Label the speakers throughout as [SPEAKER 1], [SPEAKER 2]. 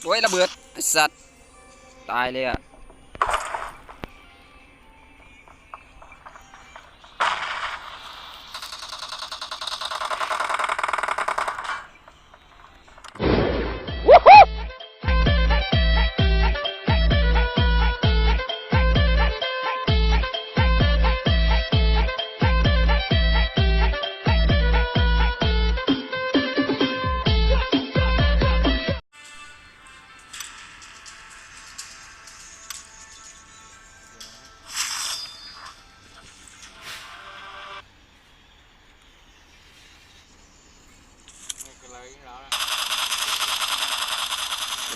[SPEAKER 1] โอ้ยระเบิดไอ้สัตว์ตายเลยอะ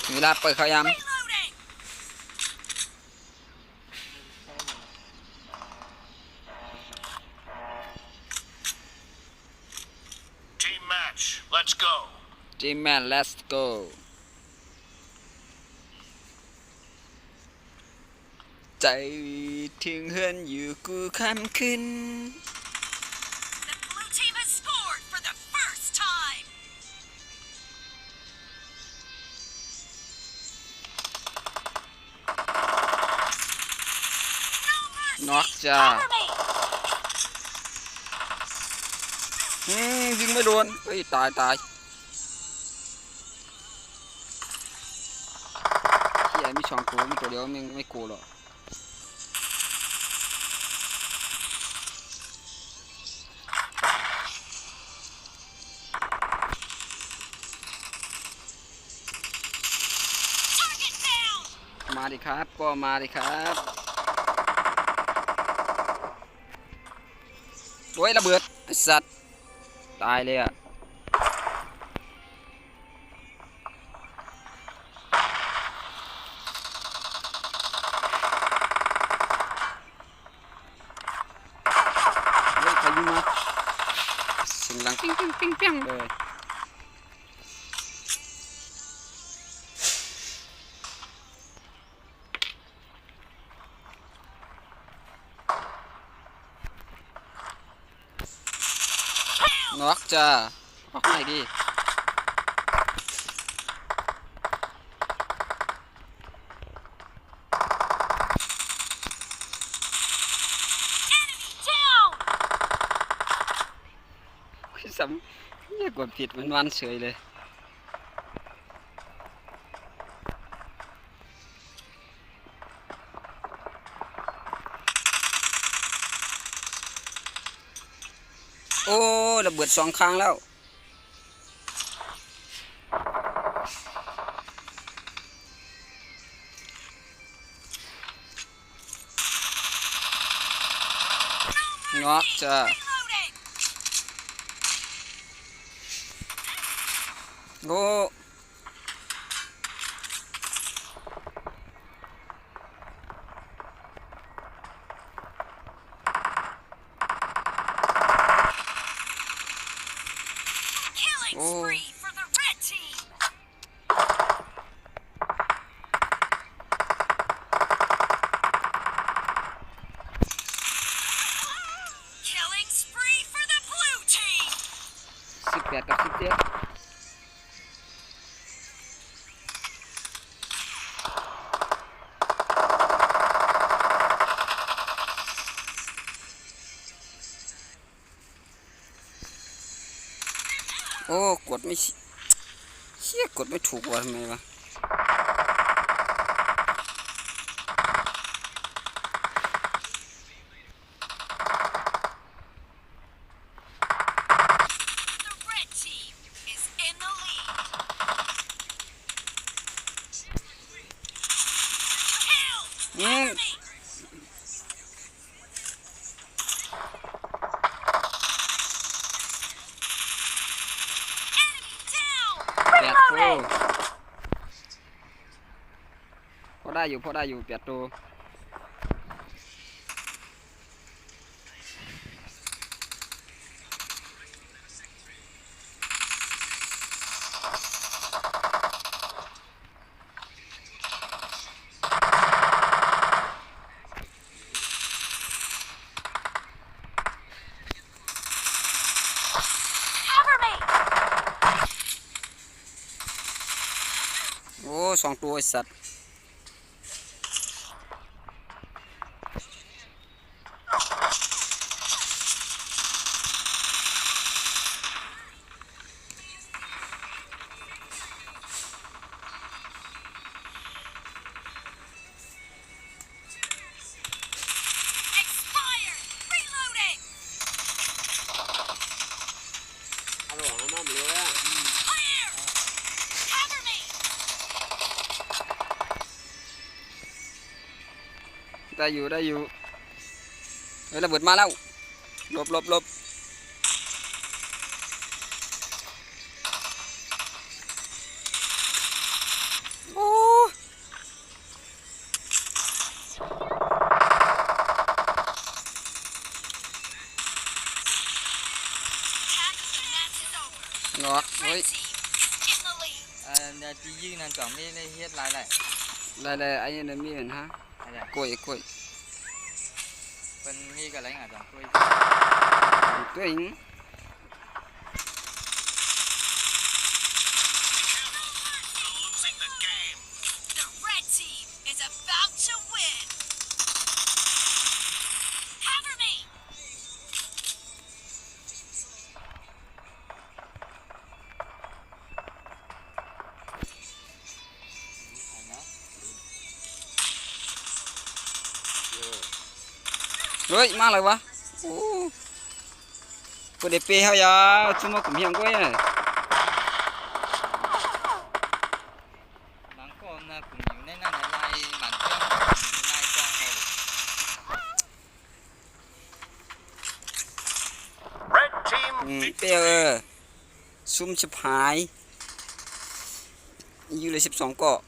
[SPEAKER 1] ถึงเวลาเปิดเขายัง
[SPEAKER 2] Team match, let's go.
[SPEAKER 1] จิมแมน let's go ใจถึงเฮือนอยู่กูคำขึ้น
[SPEAKER 3] The blue team has scored for the first time.
[SPEAKER 1] น็อกจ้า
[SPEAKER 3] Cover me.
[SPEAKER 1] ยิงไม่โดนเฮ้ยตายเฮียมี2 ตัวมีตัวเดียวไม่กูหรอกมาดิครับก็มาดิครับโอ้ยระเบิดไอ้สัตว์ตายเลยอะเฮ้ยใครยิงมาเสียงดังปิ้งเลยน็อกจ้าออกไหนดิซ้ำเนี่ยกดผิดมันวันเฉยเลยโอ้ระเบิด2 ครั้งแล้วน็อกจ้า
[SPEAKER 3] Reloading.
[SPEAKER 1] โอ้โอ้
[SPEAKER 3] Spree for the red team. Killing spree for the blue team.
[SPEAKER 1] 18 กับ 17โอ้กดไม่เชี่ยกดไม่ถูกว่ะทำไมวะพอได้อยู่8 ตัว โอ้สองตัวไอ้สัตว์
[SPEAKER 3] Expired! Reloading!
[SPEAKER 4] เอาหลวงน้ำเลยอ่ะ
[SPEAKER 3] Clear! Cover me!
[SPEAKER 1] ได้อยู่ได้อยู่เฮ้ยระเบิดมาแล้วหลบหลบหลบโอ้
[SPEAKER 3] Half of the match is over.
[SPEAKER 1] งอกเฮ้ย
[SPEAKER 3] Red team is in the lead.
[SPEAKER 5] Nhà chị dư nàng chọn đi đây hết lại lại
[SPEAKER 1] ได้ได้ไอ้นี่มีปัญหา
[SPEAKER 5] à dạ
[SPEAKER 1] กล้วยกล้วย
[SPEAKER 5] phần nghi cả lấy ngả chọn tôi
[SPEAKER 1] ตัวเอง
[SPEAKER 2] You're losing the game.
[SPEAKER 3] The red team is about to win. Cover me!
[SPEAKER 2] Hãy subscribe cho kênh Ghiền Mì Gõ để không bỏ lỡ
[SPEAKER 1] เฮ้ยมาเลยวะโอ้กูได้เปย์เขาอย่าซุ่มมาขุมเฮียงกล้วยเนี่ย
[SPEAKER 5] bán con cũng nhiều nên là lại bán con lại cho hầu
[SPEAKER 2] Red team
[SPEAKER 1] เปย์ซุ่มชิบหายอยู่เลย12 เกาะ